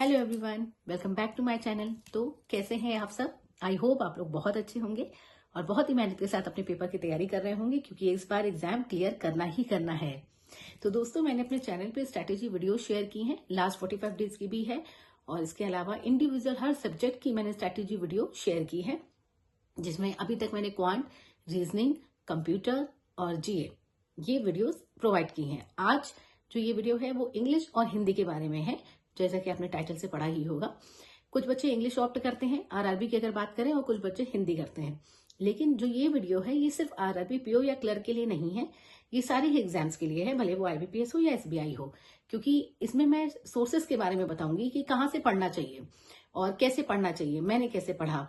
Hello everyone, welcome back to my channel. तो कैसे हैं आप सब? आई होप आप लोग बहुत अच्छे होंगे और बहुत ही मेहनत के साथ अपने पेपर की तैयारी कर रहे होंगे, क्योंकि इस बार एग्जाम क्लियर करना ही करना है। तो दोस्तों, मैंने अपने चैनल पे स्ट्रैटेजी वीडियो शेयर की हैं, लास्ट 45 डेज की भी है, और इसके अलावा इंडिविजुअल हर सब्जेक्ट की मैंने स्ट्रैटेजी वीडियो शेयर की है, जिसमें अभी तक मैंने क्वांट, रीजनिंग, कंप्यूटर और जीए ये वीडियोस प्रोवाइड की हैं। आज जो ये वीडियो है वो इंग्लिश और हिंदी के बारे में है, जैसा कि आपने टाइटल से पढ़ा ही होगा। कुछ बच्चे इंग्लिश ऑप्ट करते हैं आरआरबी की अगर बात करें, और कुछ बच्चे हिंदी करते हैं। लेकिन जो ये वीडियो है ये सिर्फ आरआरबी, पीओ या क्लर्क के लिए नहीं है, ये सारे ही एग्जाम्स के लिए है, भले वो आईबीपीएस हो या एसबीआई हो। क्योंकि इसमें मैं सोर्सेस के बारे में बताऊंगी कि कहाँ से पढ़ना चाहिए और कैसे पढ़ना चाहिए, मैंने कैसे पढ़ा।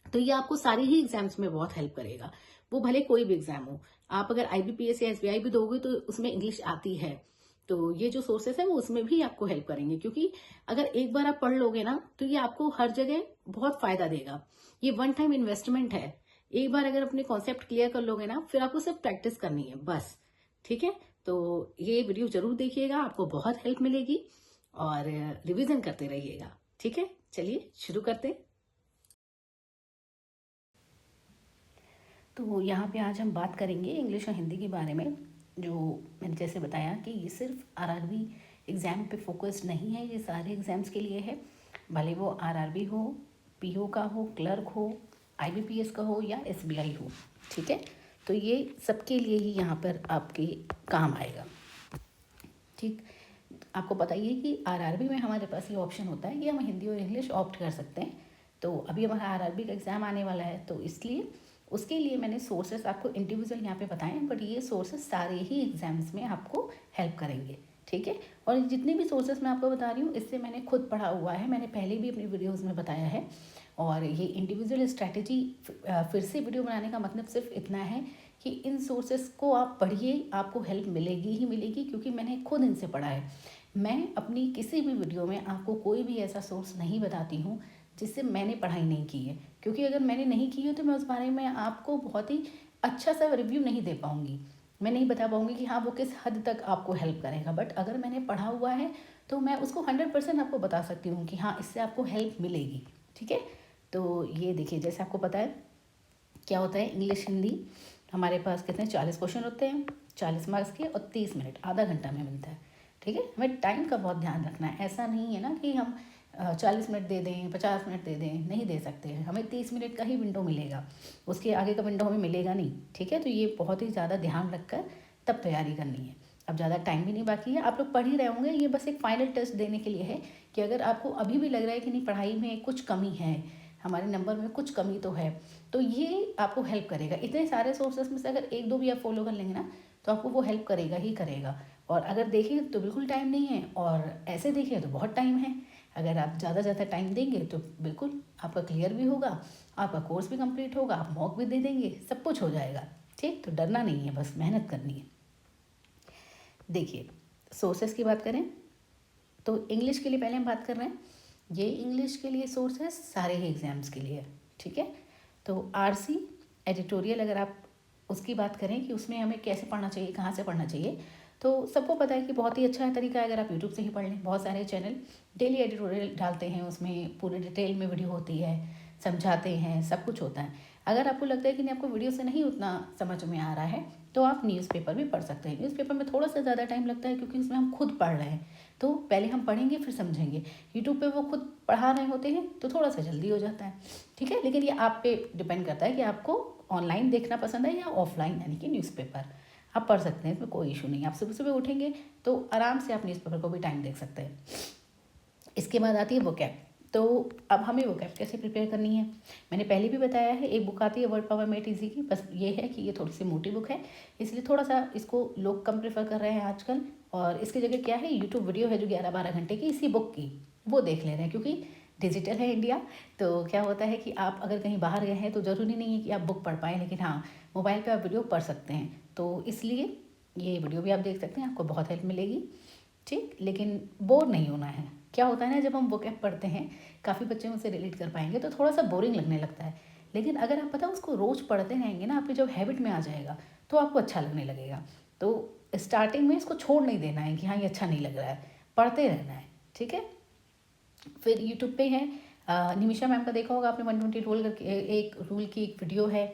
तो ये आपको सारी ही एग्जाम्स में बहुत हेल्प करेगा, वो भले कोई भी एग्जाम हो। आप अगर आईबीपीएस या एसबीआई भी दोगे तो उसमें इंग्लिश आती है, तो ये जो सोर्सेस है वो उसमें भी आपको हेल्प करेंगे। क्योंकि अगर एक बार आप पढ़ लोगे ना तो ये आपको हर जगह बहुत फायदा देगा। ये वन टाइम इन्वेस्टमेंट है। एक बार अगर अपने कॉन्सेप्ट क्लियर कर लोगे ना, फिर आपको सिर्फ प्रैक्टिस करनी है बस। ठीक है, तो ये वीडियो जरूर देखिएगा, आपको बहुत हेल्प मिलेगी और रिवीजन करते रहिएगा। ठीक है, चलिए शुरू करते हैं। तो यहाँ पे आज हम बात करेंगे इंग्लिश और हिंदी के बारे में। जो मैंने जैसे बताया कि ये सिर्फ आरआरबी एग्ज़ाम पे फोकस्ड नहीं है, ये सारे एग्ज़ाम्स के लिए है, भले वो आरआरबी हो, पीओ का हो, क्लर्क हो, आईबीपीएस का हो या एसबीआई हो। ठीक है, तो ये सबके लिए ही यहाँ पर आपके काम आएगा। ठीक, आपको पता ही है कि आरआरबी में हमारे पास ये ऑप्शन होता है कि हम हिंदी और इंग्लिश ऑप्ट कर सकते हैं। तो अभी हमारा आरआरबी का एग्ज़ाम आने वाला है, तो इसलिए उसके लिए मैंने सोर्सेस आपको इंडिविजुअल यहाँ पे बताए हैं, बट ये सोर्सेस सारे ही एग्जाम्स में आपको हेल्प करेंगे। ठीक है, और जितने भी सोर्सेस मैं आपको बता रही हूँ इससे मैंने खुद पढ़ा हुआ है, मैंने पहले भी अपनी वीडियोज़ में बताया है। और ये इंडिविजुअल स्ट्रैटेजी फिर से वीडियो बनाने का मतलब सिर्फ इतना है कि इन सोर्सेस को आप पढ़िए, आपको हेल्प मिलेगी ही मिलेगी, क्योंकि मैंने खुद इनसे पढ़ा है। मैं अपनी किसी भी वीडियो में आपको कोई भी ऐसा सोर्स नहीं बताती हूँ जिससे मैंने पढ़ाई नहीं की है, क्योंकि अगर मैंने नहीं की है तो मैं उस बारे में आपको बहुत ही अच्छा सा रिव्यू नहीं दे पाऊँगी। मैं नहीं बता पाऊँगी कि हाँ वो किस हद तक आपको हेल्प करेगा, बट अगर मैंने पढ़ा हुआ है तो मैं उसको 100% आपको बता सकती हूँ कि हाँ इससे आपको हेल्प मिलेगी। ठीक है, तो ये देखिए, जैसे आपको पता है क्या होता है इंग्लिश हिंदी, हमारे पास कितने 40 क्वेश्चन होते हैं, 40 मार्क्स के, और 30 मिनट, आधा घंटा में मिलता है। ठीक है, हमें टाइम का बहुत ध्यान रखना है। ऐसा नहीं है ना कि हम 40 मिनट दे दें, 50 मिनट दे दें, नहीं दे सकते हैं। हमें 30 मिनट का ही विंडो मिलेगा, उसके आगे का विंडो हमें मिलेगा नहीं। ठीक है, तो ये बहुत ही ज़्यादा ध्यान रखकर तब तैयारी करनी है। अब ज़्यादा टाइम भी नहीं बाकी है, आप लोग पढ़ ही रहे होंगे। ये बस एक फाइनल टेस्ट देने के लिए है कि अगर आपको अभी भी लग रहा है कि नहीं पढ़ाई में कुछ कमी है, हमारे नंबर में कुछ कमी तो है, तो ये आपको हेल्प करेगा। इतने सारे सोर्सेस में से अगर एक दो भी आप फॉलो कर लेंगे ना तो आपको वो हेल्प करेगा ही करेगा। और अगर देखें तो बिल्कुल टाइम नहीं है, और ऐसे देखें तो बहुत टाइम है। अगर आप ज़्यादा टाइम देंगे तो बिल्कुल आपका क्लियर भी होगा, आपका कोर्स भी कंप्लीट होगा, आप मॉक भी दे देंगे, सब कुछ हो जाएगा। ठीक, तो डरना नहीं है, बस मेहनत करनी है। देखिए, सोर्सेस की बात करें तो इंग्लिश के लिए पहले हम बात कर रहे हैं। ये इंग्लिश के लिए सोर्स है, सारे ही एग्ज़ाम्स के लिए। ठीक है, तो आरसी एडिटोरियल अगर आप उसकी बात करें कि उसमें हमें कैसे पढ़ना चाहिए, कहाँ से पढ़ना चाहिए, तो सबको पता है कि बहुत ही अच्छा तरीका है अगर आप यूट्यूब से ही पढ़ लें। बहुत सारे चैनल डेली एडिटोरियल डालते हैं, उसमें पूरे डिटेल में वीडियो होती है, समझाते हैं, सब कुछ होता है। अगर आपको लगता है कि नहीं आपको वीडियो से नहीं उतना समझ में आ रहा है, तो आप न्यूज़पेपर भी पढ़ सकते हैं। न्यूज़पेपर में थोड़ा सा ज़्यादा टाइम लगता है, क्योंकि उसमें हम खुद पढ़ रहे हैं, तो पहले हम पढ़ेंगे फिर समझेंगे। यूट्यूब पे वो खुद पढ़ा रहे होते हैं तो थोड़ा सा जल्दी हो जाता है। ठीक है, लेकिन ये आप पे डिपेंड करता है कि आपको ऑनलाइन देखना पसंद है या ऑफलाइन, यानी कि न्यूज़पेपर। आप पढ़ सकते हैं, इसमें कोई इशू नहीं। आप सुबह सुबह उठेंगे तो आराम से आप न्यूज़पेपर को भी टाइम देख सकते हैं। इसके बाद आती है वोकैब। तो अब हमें वोकैब कैसे प्रिपेयर करनी है, मैंने पहले भी बताया है। एक बुक आती है वर्ड पावर मेट इजी की, बस ये है कि ये थोड़ी सी मोटी बुक है, इसलिए थोड़ा सा इसको लोग कम प्रेफर कर रहे हैं आजकल। और इसकी जगह क्या है, यूट्यूब वीडियो है जो 11-12 घंटे की इसी बुक की, वो देख ले रहे हैं। क्योंकि डिजिटल है इंडिया, तो क्या होता है कि आप अगर कहीं बाहर गए हैं तो ज़रूरी नहीं है कि आप बुक पढ़ पाएँ, लेकिन हाँ मोबाइल पर आप वीडियो पढ़ सकते हैं। तो इसलिए ये वीडियो भी आप देख सकते हैं, आपको बहुत हेल्प मिलेगी। ठीक, लेकिन बोर नहीं होना है। क्या होता है ना, जब हम बुक ऐप पढ़ते हैं, काफ़ी बच्चे मुझसे रिलेट कर पाएंगे, तो थोड़ा सा बोरिंग लगने लगता है। लेकिन अगर आप पता उसको रोज़ पढ़ते रहेंगे ना, आपकी जब हैबिट में आ जाएगा तो आपको अच्छा लगने लगेगा। तो स्टार्टिंग में इसको छोड़ नहीं देना है कि हाँ ये अच्छा नहीं लग रहा है, पढ़ते रहना है। ठीक है, फिर यूट्यूब पे है निमिषा मैम का देखा होगा आपने 120 रूल करके एक रूल की एक वीडियो है,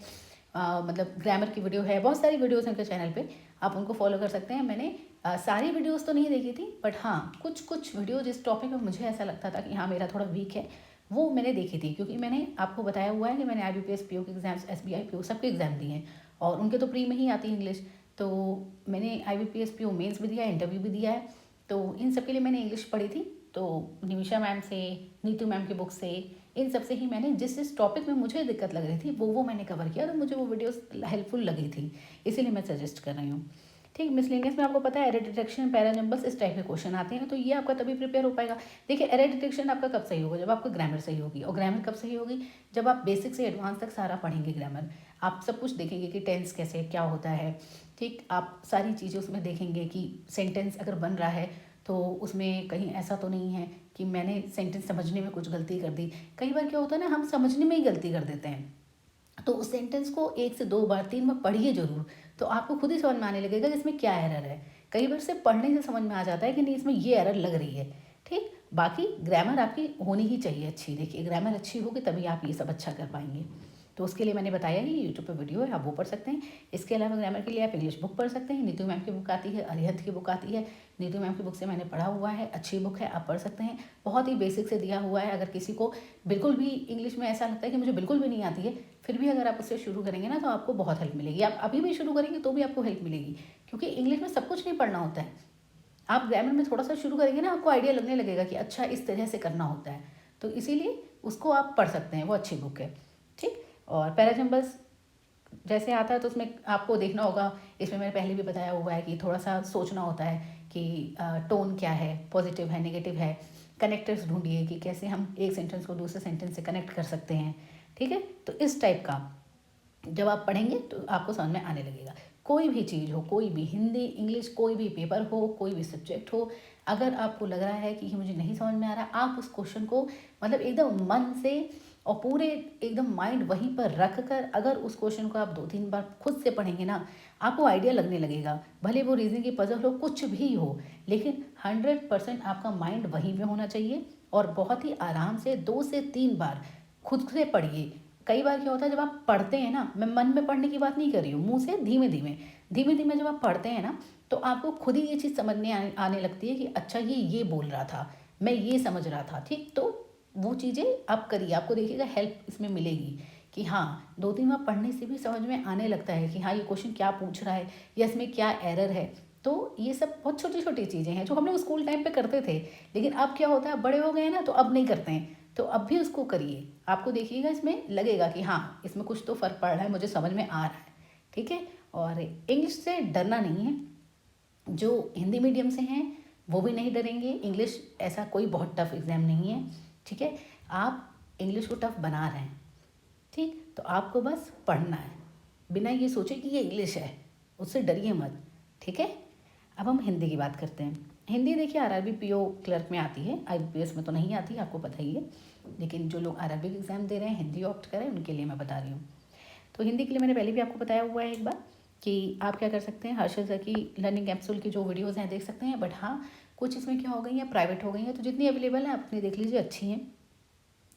मतलब ग्रामर की वीडियो है, बहुत सारी वीडियोस हैं उनके चैनल पे, आप उनको फॉलो कर सकते हैं। मैंने सारी वीडियोस तो नहीं देखी थी, बट हाँ कुछ कुछ वीडियो जिस टॉपिक में मुझे ऐसा लगता था कि हाँ मेरा थोड़ा वीक है वो मैंने देखी थी, क्योंकि मैंने आपको बताया हुआ है कि मैंने IBPS PO के एग्जाम्स, SBI PO सबके एग्ज़ाम दिए हैं और उनके तो प्री में ही आती है इंग्लिश। तो मैंने IBPS PO मेंस भी दिया है, इंटरव्यू भी दिया है, तो इन सब के लिए मैंने इंग्लिश पढ़ी थी। तो निमिषा मैम से, नीतू मैम की बुक से, इन सब से ही मैंने जिस जिस टॉपिक में मुझे दिक्कत लग रही थी वो मैंने कवर किया, तो मुझे वो वीडियोस हेल्पफुल लगी थी, इसीलिए मैं सजेस्ट कर रही हूँ। ठीक, मिसलेनियस में आपको पता है एरर डिटेक्शन, पैरा नंबर्स, इस टाइप के क्वेश्चन आते हैं, तो ये आपका तभी प्रिपेयर हो पाएगा। देखिए एरर डिटेक्शन आपका कब सही होगा, जब आपको ग्रामर सही होगी, और ग्रामर कब सही होगी, जब आप बेसिक से एडवांस तक सारा पढ़ेंगे ग्रामर, आप सब कुछ देखेंगे कि टेंस कैसे क्या होता है। ठीक, आप सारी चीज़ें उसमें देखेंगे कि सेंटेंस अगर बन रहा है तो उसमें कहीं ऐसा तो नहीं है कि मैंने सेंटेंस समझने में कुछ गलती कर दी। कई बार क्या होता है ना, हम समझने में ही गलती कर देते हैं, तो उस सेंटेंस को 1 से 2 बार 3 बार पढ़िए ज़रूर, तो आपको खुद ही समझ में आने लगेगा कि इसमें क्या एरर है। कई बार सिर्फ पढ़ने से समझ में आ जाता है कि नहीं इसमें ये एरर लग रही है। ठीक, बाकी ग्रामर आपकी होनी ही चाहिए अच्छी। देखिए ग्रामर अच्छी होगी तभी आप ये सब अच्छा कर पाएंगे। तो उसके लिए मैंने बताया ही, यूट्यूब पे वीडियो है, आप वो पढ़ सकते हैं। इसके अलावा ग्रामर के लिए आप इंग्लिश बुक पढ़ सकते हैं, नीतू मैम की बुक आती है, अरिहंत की बुक आती है। नीतू मैम की बुक से मैंने पढ़ा हुआ है, अच्छी बुक है, आप पढ़ सकते हैं। बहुत ही बेसिक से दिया हुआ है, अगर किसी को बिल्कुल भी इंग्लिश में ऐसा लगता है कि मुझे बिल्कुल भी नहीं आती है, फिर भी अगर आप उससे शुरू करेंगे ना तो आपको बहुत हेल्प मिलेगी। आप अभी भी शुरू करेंगे तो भी आपको हेल्प मिलेगी, क्योंकि इंग्लिश में सब कुछ नहीं पढ़ना होता है। आप ग्रामर में थोड़ा सा शुरू करेंगे ना, आपको आइडिया लगने लगेगा कि अच्छा इस तरह से करना होता है, तो इसीलिए उसको आप पढ़ सकते हैं, वो अच्छी बुक है। ठीक, और पैराजम्बल्स जैसे आता है तो उसमें आपको देखना होगा, इसमें मैंने पहले भी बताया हुआ है कि थोड़ा सा सोचना होता है कि टोन क्या है, पॉजिटिव है, नेगेटिव है, कनेक्टर्स ढूंढिए कि कैसे हम एक सेंटेंस को दूसरे सेंटेंस से कनेक्ट कर सकते हैं। ठीक है, तो इस टाइप का जब आप पढ़ेंगे तो आपको समझ में आने लगेगा। कोई भी चीज़ हो, कोई भी हिंदी इंग्लिश कोई भी पेपर हो, कोई भी सब्जेक्ट हो, अगर आपको लग रहा है कि ये मुझे नहीं समझ में आ रहा, आप उस क्वेश्चन को मतलब एकदम मन से और पूरे एकदम माइंड वहीं पर रख कर अगर उस क्वेश्चन को आप 2-3 बार खुद से पढ़ेंगे ना, आपको आइडिया लगने लगेगा। भले वो रीजनिंग की पजल हो, कुछ भी हो, लेकिन 100% आपका माइंड वहीं पे होना चाहिए। और बहुत ही आराम से 2 से 3 बार खुद से पढ़िए। कई बार क्या होता है जब आप पढ़ते हैं ना, मैं मन में पढ़ने की बात नहीं कर रही हूँ, मुंह से धीमे धीमे जब आप पढ़ते हैं ना, तो आपको खुद ही ये चीज़ समझने आने लगती है कि अच्छा ये बोल रहा था, मैं ये समझ रहा था। ठीक, तो वो चीज़ें आप करिए, आपको देखिएगा हेल्प इसमें मिलेगी कि हाँ 2-3 बार पढ़ने से भी समझ में आने लगता है कि हाँ ये क्वेश्चन क्या पूछ रहा है या इसमें क्या एरर है। तो ये सब बहुत छोटी छोटी चीज़ें हैं जो हम लोग स्कूल टाइम पे करते थे, लेकिन अब क्या होता है बड़े हो गए हैं ना तो अब नहीं करते हैं। तो अब भी उसको करिए, आपको देखिएगा इसमें लगेगा कि हाँ इसमें कुछ तो फ़र्क पड़ रहा है, मुझे समझ में आ रहा है। ठीक है, और इंग्लिश से डरना नहीं है। जो हिंदी मीडियम से हैं वो भी नहीं डरेंगे, इंग्लिश ऐसा कोई बहुत टफ एग्ज़ाम नहीं है। ठीक है, आप इंग्लिश को टफ बना रहे हैं, ठीक, तो आपको बस पढ़ना है, बिना ये सोचे कि ये इंग्लिश है, उससे डरिए मत। ठीक है, अब हम हिंदी की बात करते हैं। हिंदी देखिए RRB PO क्लर्क में आती है, IBPS में तो नहीं आती, आपको पता ही है, लेकिन जो लोग RRB का एग्ज़ाम दे रहे हैं, हिंदी ऑप्ट करें, उनके लिए मैं बता रही हूँ। तो हिंदी के लिए मैंने पहले भी आपको बताया हुआ है एक बार कि आप क्या कर सकते हैं, हर्षद सर की लर्निंग कैप्सूल की जो वीडियोज़ हैं देख सकते हैं, बट हाँ कुछ इसमें क्या हो गई हैं, प्राइवेट हो गई हैं, तो जितनी अवेलेबल है अपनी देख लीजिए, अच्छी हैं।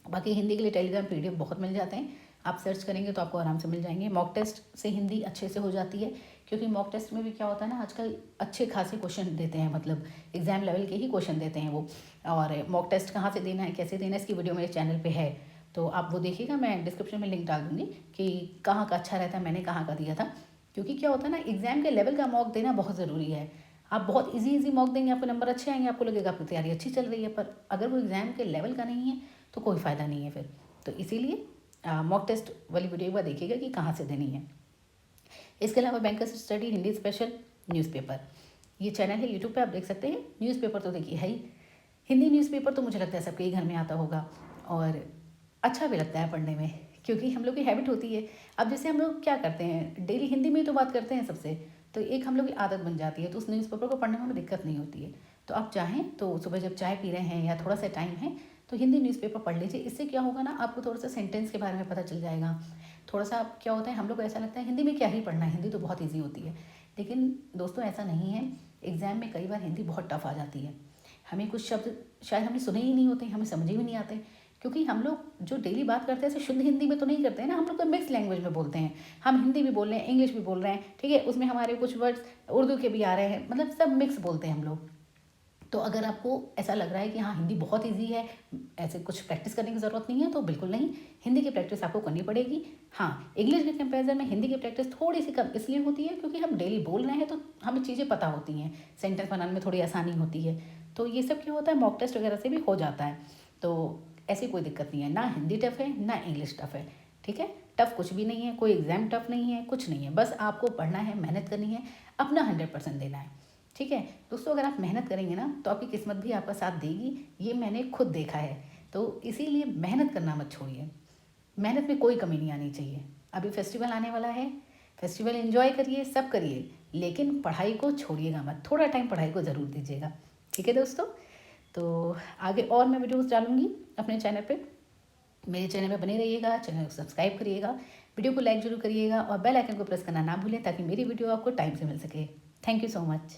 बाकी हिंदी के लिए टेलीग्राम PDF बहुत मिल जाते हैं, आप सर्च करेंगे तो आपको आराम से मिल जाएंगे। मॉक टेस्ट से हिंदी अच्छे से हो जाती है, क्योंकि मॉक टेस्ट में भी क्या होता है ना, आजकल अच्छे खासे क्वेश्चन देते हैं, मतलब एग्जाम लेवल के ही क्वेश्चन देते हैं वो। और मॉक टेस्ट कहाँ से देना है, कैसे देना है, इसकी वीडियो मेरे चैनल पे है, तो आप वो देखिएगा, मैं डिस्क्रिप्शन में लिंक डाल दूँगी कि कहाँ का अच्छा रहता है, मैंने कहाँ का दिया था। क्योंकि क्या होता है ना, एग्जाम के लेवल का मॉक देना बहुत ज़रूरी है। आप बहुत इजी मॉक देंगे, आपको नंबर अच्छे आएंगे, आपको लगेगा आपकी तैयारी अच्छी चल रही है, पर अगर वो एग्ज़ाम के लेवल का नहीं है तो कोई फ़ायदा नहीं है फिर। तो इसीलिए मॉक टेस्ट वाली वीडियो एक बार देखिएगा कि कहाँ से देनी है। इसके अलावा bankers study Hindi special newspaper, ये चैनल है यूट्यूब पे, आप देख सकते हैं। न्यूज़पेपर तो देखिए है ही, हिंदी न्यूज़पेपर तो मुझे लगता है सबके ही घर में आता होगा, और अच्छा भी लगता है पढ़ने में, क्योंकि हम लोग की हैबिट होती है। अब जैसे हम लोग क्या करते हैं, डेली हिंदी में ही तो बात करते हैं सबसे, तो एक हम लोग की आदत बन जाती है, तो उस न्यूज़पेपर को पढ़ने में हमें दिक्कत नहीं होती है। तो आप चाहें तो सुबह जब चाय पी रहे हैं या थोड़ा सा टाइम है तो हिंदी न्यूज़पेपर पढ़ लीजिए। इससे क्या होगा ना, आपको थोड़ा सा सेंटेंस के बारे में पता चल जाएगा। थोड़ा सा क्या होता है, हम लोग को ऐसा लगता है हिंदी में क्या ही पढ़ना है, हिंदी तो बहुत ईजी होती है, लेकिन दोस्तों ऐसा नहीं है। एग्ज़ाम में कई बार हिंदी बहुत टफ आ जाती है, हमें कुछ शब्द शायद हमने सुने ही नहीं होते, हमें समझ ही नहीं आते, क्योंकि हम लोग जो डेली बात करते हैं ऐसे शुद्ध हिंदी में तो नहीं करते हैं ना, हम लोग तो मिक्स लैंग्वेज में बोलते हैं। हम हिंदी भी बोल रहे हैं, इंग्लिश भी बोल रहे हैं, ठीक है, उसमें हमारे कुछ वर्ड्स उर्दू के भी आ रहे हैं, मतलब सब मिक्स बोलते हैं हम लोग। तो अगर आपको ऐसा लग रहा है कि हाँ हिंदी बहुत ईजी है, ऐसे कुछ प्रैक्टिस करने की ज़रूरत नहीं है, तो बिल्कुल नहीं, हिंदी की प्रैक्टिस आपको करनी पड़ेगी। हाँ, इंग्लिश के कंपैरिजन में हिंदी की प्रैक्टिस थोड़ी सी कम इसलिए होती है क्योंकि हम डेली बोल रहे हैं, तो हमें चीज़ें पता होती हैं, सेंटेंस बनाने में थोड़ी आसानी होती है। तो ये सब क्या होता है, मॉक टेस्ट वगैरह से भी हो जाता है। तो ऐसी कोई दिक्कत नहीं है, ना हिंदी टफ है ना इंग्लिश टफ है, ठीक है। टफ कुछ भी नहीं है, कोई एग्ज़ाम टफ नहीं है, कुछ नहीं है, बस आपको पढ़ना है, मेहनत करनी है, अपना 100% देना है, ठीक है। दोस्तों, अगर आप मेहनत करेंगे ना तो आपकी किस्मत भी आपका साथ देगी, ये मैंने खुद देखा है। तो इसीलिए मेहनत करना मत छोड़िए, मेहनत में कोई कमी नहीं आनी चाहिए। अभी फेस्टिवल आने वाला है, फेस्टिवल एंजॉय करिए, सब करिए, लेकिन पढ़ाई को छोड़िएगा मत, थोड़ा टाइम पढ़ाई को ज़रूर दीजिएगा, ठीक है दोस्तों। तो आगे और मैं वीडियोस डालूंगी अपने चैनल पे, मेरे चैनल में बने रहिएगा, चैनल को सब्सक्राइब करिएगा, वीडियो को लाइक जरूर करिएगा और बेल आइकन को प्रेस करना ना भूलें ताकि मेरी वीडियो आपको टाइम से मिल सके। Thank you so much.